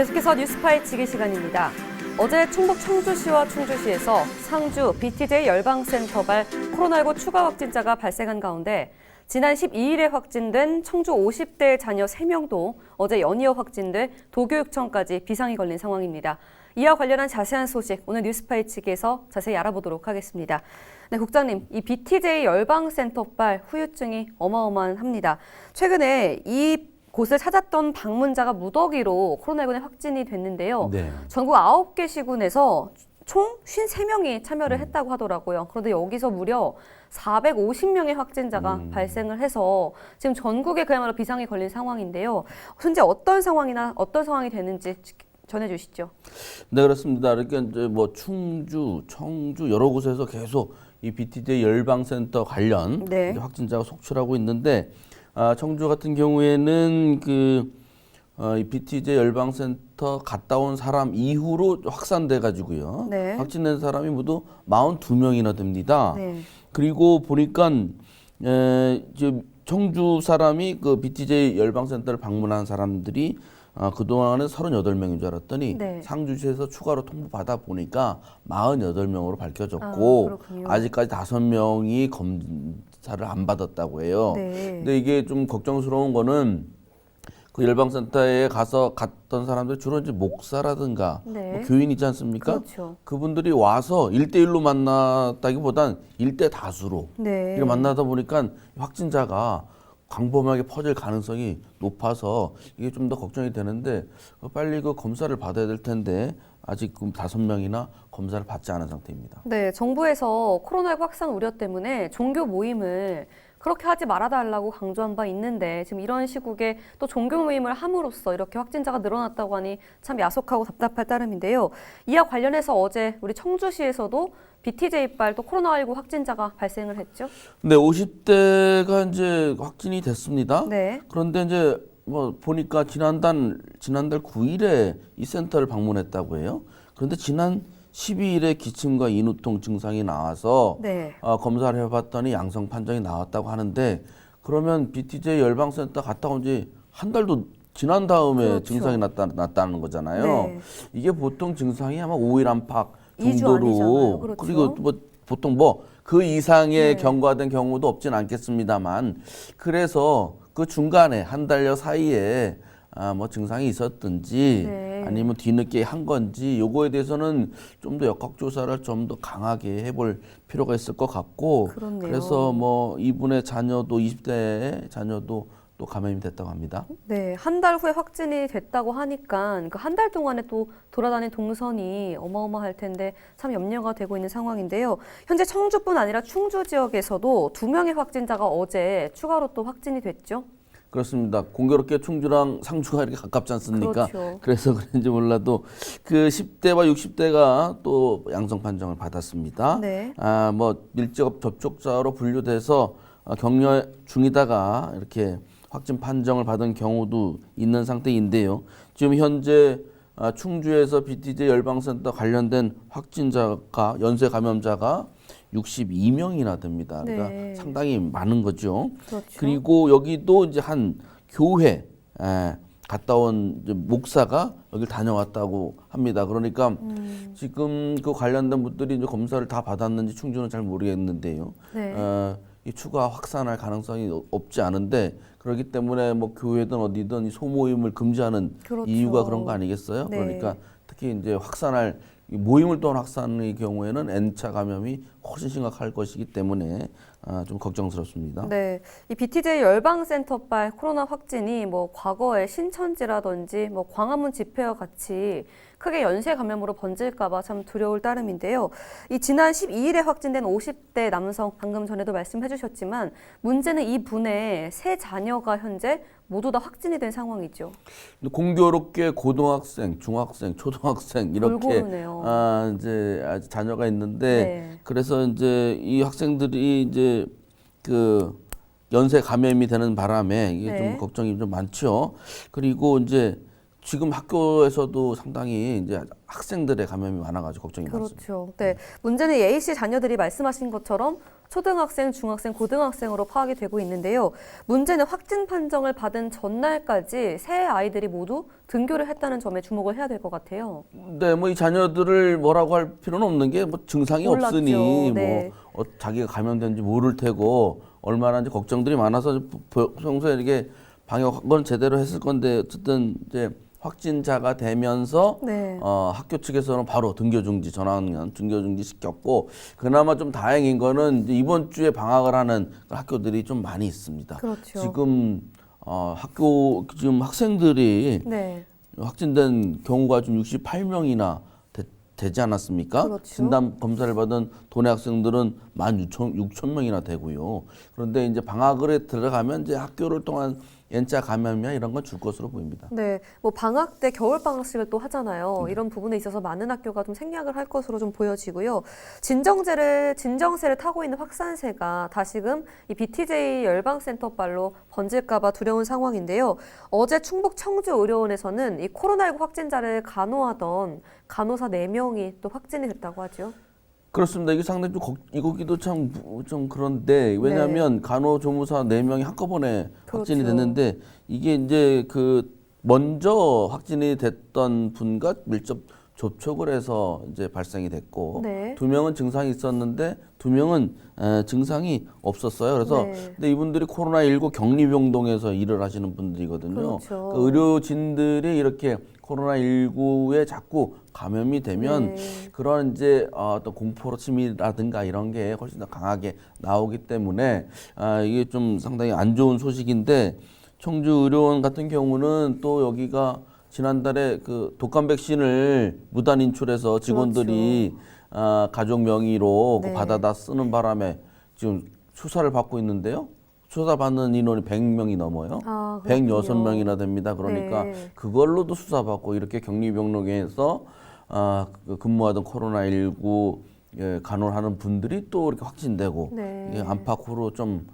계속해서 뉴스 파헤치기 시간입니다. 어제 충북 청주시와 충주시에서 상주 BTJ 열방센터발 코로나19 추가 확진자가 발생한 가운데 지난 12일에 확진된 청주 50대 자녀 3명도 어제 연이어 확진돼 도교육청까지 비상이 걸린 상황입니다. 이와 관련한 자세한 소식 오늘 뉴스 파헤치기에서 자세히 알아보도록 하겠습니다. 네, 국장님, 이 BTJ 열방센터발 후유증이 어마어마합니다. 최근에 이 곳을 찾았던 방문자가 무더기로 코로나19에 확진이 됐는데요. 네. 전국 9개 시군에서 총 53명이 참여를 했다고 하더라고요. 그런데 여기서 무려 450명의 확진자가 발생을 해서 지금 전국에 그야말로 비상이 걸린 상황인데요. 현재 어떤 상황이 되는지 전해주시죠. 네, 그렇습니다. 이렇게 이제 뭐 충주, 청주 여러 곳에서 계속 이 BTJ 열방센터 관련 네. 확진자가 속출하고 있는데, 청주 같은 경우에는 이 BTJ 열방센터 갔다 온 사람 이후로 확산돼 가지고요. 네. 확진된 사람이 모두 42명이나 됩니다. 네. 그리고 보니까 이제 청주 사람이 그 BTJ 열방센터를 방문한 사람들이 그동안은 38명인 줄 알았더니 네. 상주시에서 추가로 통보받아 보니까 48명으로 밝혀졌고 그렇군요. 아직까지 5명이 검사를 안 받았다고 해요. 네. 근데 이게 좀 걱정스러운 거는 그 열방센터에 갔던 사람들 주로 이제 목사라든가 네. 뭐 교인이지 않습니까? 그렇죠. 그분들이 와서 1대1로 만났다기보단 1대 다수로 네. 이렇게 만나다 보니까 확진자가 광범위하게 퍼질 가능성이 높아서 이게 좀 더 걱정이 되는데 빨리 그 검사를 받아야 될 텐데 아직 5명이나 검사를 받지 않은 상태입니다. 네, 정부에서 코로나19 확산 우려 때문에 종교 모임을 그렇게 하지 말아달라고 강조한 바 있는데 지금 이런 시국에 또 종교 모임을 함으로써 이렇게 확진자가 늘어났다고 하니 참 야속하고 답답할 따름인데요. 이와 관련해서 어제 우리 청주시에서도 BTJ발 또 코로나19 확진자가 발생을 했죠. 네, 50대가 이제 확진이 됐습니다. 네. 그런데 이제 뭐 보니까 지난달 9일에 이 센터를 방문했다고 해요. 그런데 지난 12일에 기침과 인후통 증상이 나와서 네. 검사를 해봤더니 양성 판정이 나왔다고 하는데 그러면 BTJ 열방센터 갔다 온 지 한 달도 지난 다음에 그렇죠. 증상이 났다는 거잖아요. 네. 이게 보통 증상이 아마 5일 안팎 2주 정도로 아니잖아요. 그렇죠. 그리고 뭐 보통 뭐 그 이상의 네. 경과된 경우도 없진 않겠습니다만 그래서 그 중간에 한 달여 사이에 뭐 증상이 있었든지 네. 아니면 뒤늦게 한 건지 요거에 대해서는 좀 더 역학조사를 좀 더 강하게 해볼 필요가 있을 것 같고 그렇네요. 그래서 뭐 이분의 자녀도 20대 자녀도 또 감염이 됐다고 합니다. 네, 한 달 후에 확진이 됐다고 하니까 그 한 달 동안에 또 돌아다닌 동선이 어마어마할 텐데 참 염려가 되고 있는 상황인데요. 현재 청주뿐 아니라 충주 지역에서도 2명의 확진자가 어제 추가로 또 확진이 됐죠. 그렇습니다. 공교롭게 충주랑 상주가 이렇게 가깝지 않습니까? 그렇죠. 그래서 그런지 몰라도 그 10대와 60대가 또 양성 판정을 받았습니다. 네. 뭐 밀접 접촉자로 분류돼서 격려 중이다가 이렇게 확진 판정을 받은 경우도 있는 상태인데요. 지금 현재 충주에서 BTJ 열방센터 관련된 확진자가 연쇄 감염자가 62명이나 됩니다. 그러니까 네. 상당히 많은 거죠. 그렇죠. 그리고 여기도 이제 한 교회 갔다 온 이제 목사가 여기를 다녀왔다고 합니다. 그러니까 지금 그 관련된 분들이 이제 검사를 다 받았는지 충주는 잘 모르겠는데요. 네. 이 추가 확산할 가능성이 없지 않은데 그렇기 때문에 뭐 교회든 어디든 이 소모임을 금지하는 그렇죠. 이유가 그런 거 아니겠어요? 네. 그러니까 특히 이제 이 모임을 또한 확산의 경우에는 N차 감염이 훨씬 심각할 것이기 때문에 좀 걱정스럽습니다. 네, 이 BTJ 열방센터발 코로나 확진이 뭐 과거의 신천지라든지 뭐 광화문 집회와 같이 크게 연쇄 감염으로 번질까봐 참 두려울 따름인데요. 이 지난 12일에 확진된 50대 남성 방금 전에도 말씀해주셨지만 문제는 이 분의 세 자녀가 현재 모두 다 확진이 된 상황이죠. 근데 공교롭게 고등학생, 중학생, 초등학생 이렇게 골고루네요. 이제 아직 자녀가 있는데 네. 그래서 이제 이 학생들이 이제 그 연쇄 감염이 되는 바람에 이게 네. 좀 걱정이 좀 많죠. 그리고 이제 지금 학교에서도 상당히 이제 학생들의 감염이 많아가지고 걱정이 많습니다. 그렇죠. 네. 문제는 예희 씨 자녀들이 말씀하신 것처럼 초등학생, 중학생, 고등학생으로 파악이 되고 있는데요. 문제는 확진 판정을 받은 전날까지 세 아이들이 모두 등교를 했다는 점에 주목을 해야 될 것 같아요. 네, 뭐 이 자녀들을 뭐라고 할 필요는 없는 게 뭐 증상이 몰랐죠. 없으니 네. 뭐 자기가 감염된지 모를 테고 얼마나 이제 걱정들이 많아서 평소에 이렇게 방역은 제대로 했을 건데 어쨌든 이제 확진자가 되면서 네. 학교 측에서는 바로 등교 중지 전학년 등교 중지 시켰고 그나마 좀 다행인 거는 이제 이번 주에 방학을 하는 학교들이 좀 많이 있습니다. 그렇죠. 지금 학교 지금 학생들이 네. 확진된 경우가 좀 68명이나 되지 않았습니까? 그렇죠. 진단 검사를 받은 도내 학생들은 16,000명이나 되고요. 그런데 이제 방학을 들어가면 이제 학교를 통한 N자 감염이나 이런 건 줄 것으로 보입니다. 네, 뭐 방학 때 겨울 방학식을 또 하잖아요. 이런 부분에 있어서 많은 학교가 좀 생략을 할 것으로 좀 보여지고요. 진정세를 타고 있는 확산세가 다시금 이 BTJ 열방센터발로 번질까봐 두려운 상황인데요. 어제 충북 청주의료원에서는 이 코로나19 확진자를 간호하던 간호사 4명이 또 확진이 됐다고 하죠. 그렇습니다. 이게 상당히 좀 이거기도 참 좀 그런데 왜냐하면 간호조무사 4명이 한꺼번에 확진이 그렇죠. 됐는데 이게 이제 그 먼저 확진이 됐던 분과 밀접 접촉을 해서 이제 발생이 됐고 네. 2명은 증상이 있었는데 2명은 증상이 없었어요. 그래서 네. 근데 이분들이 코로나19 격리병동에서 일을 하시는 분들이거든요. 그렇죠. 그 의료진들이 이렇게 코로나19에 자꾸 감염이 되면 네. 그런 이제 어떤 공포심이라든가 이런 게 훨씬 더 강하게 나오기 때문에 이게 좀 상당히 안 좋은 소식인데 청주의료원 같은 경우는 또 여기가 지난달에 그 독감 백신을 무단 인출해서 직원들이 가족 명의로 네. 받아다 쓰는 바람에 지금 수사를 받고 있는데요. 수사받는 인원이 100명이 넘어요. 아, 그렇군요. 106명이나 됩니다. 그러니까 네. 그걸로도 수사받고 이렇게 격리병동에서 근무하던 코로나19 간호하는 분들이 또 이렇게 확진되고 네. 이게 안팎으로 좀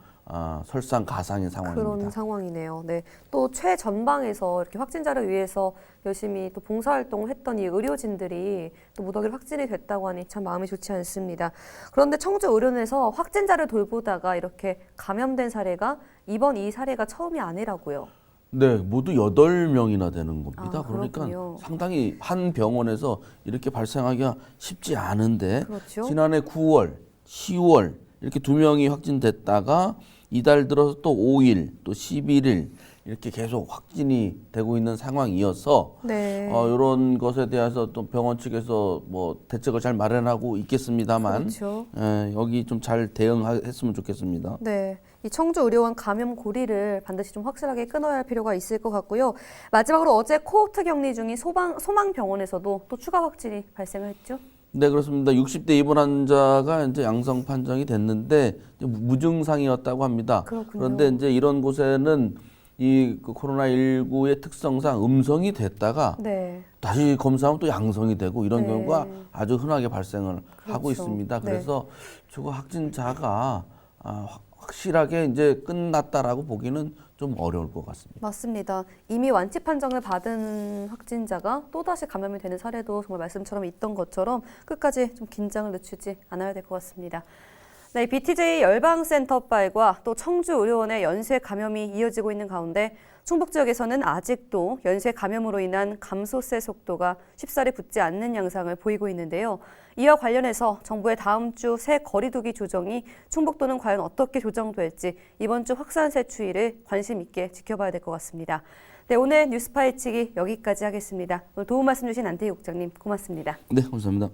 설상가상인 상황입니다. 그런 상황이네요. 네. 또 최전방에서 이렇게 확진자를 위해서 열심히 또 봉사활동을 했던 이 의료진들이 또 무더기로 확진이 됐다고 하니 참 마음이 좋지 않습니다. 그런데 청주의료원에서 확진자를 돌보다가 이렇게 감염된 사례가 이번 이 사례가 처음이 아니라고요. 네, 모두 8명이나 되는 겁니다. 아, 그러니까 그렇군요. 상당히 한 병원에서 이렇게 발생하기가 쉽지 않은데 그렇죠. 지난해 9월, 10월 이렇게 2명이 확진됐다가 이달 들어서 또 5일, 또 11일 이렇게 계속 확진이 되고 있는 상황이어서 네. 이런 것에 대해서 또 병원 측에서 뭐 대책을 잘 마련하고 있겠습니다만 그렇죠. 여기 좀 잘 대응했으면 좋겠습니다. 네. 이 청주의료원 감염 고리를 반드시 좀 확실하게 끊어야 할 필요가 있을 것 같고요. 마지막으로 어제 코호트 격리 중인 소망병원에서도 또 추가 확진이 발생을 했죠. 네, 그렇습니다. 60대 입원 환자가 이제 양성 판정이 됐는데 이제 무증상이었다고 합니다. 그렇군요. 그런데 이제 이런 곳에는 이 그 코로나19의 특성상 음성이 됐다가 네. 다시 검사하면 또 양성이 되고 이런 네. 경우가 아주 흔하게 발생을 하고 그렇죠. 있습니다. 네. 그래서 저거 확진자가 확실하게 이제 끝났다라고 보기는 좀 어려울 것 같습니다. 맞습니다. 이미 완치 판정을 받은 확진자가 또다시 감염이 되는 사례도 정말 말씀처럼 있던 것처럼 끝까지 좀 긴장을 늦추지 않아야 될 것 같습니다. 네, BTJ 열방센터발과 또 청주의료원의 연쇄 감염이 이어지고 있는 가운데 충북 지역에서는 아직도 연쇄 감염으로 인한 감소세 속도가 쉽사리 붙지 않는 양상을 보이고 있는데요. 이와 관련해서 정부의 다음 주 새 거리두기 조정이 충북도는 과연 어떻게 조정될지 이번 주 확산세 추이를 관심 있게 지켜봐야 될 것 같습니다. 네, 오늘 뉴스 파헤치기 여기까지 하겠습니다. 오늘 도움 말씀 주신 안태희 국장님 고맙습니다. 네, 감사합니다.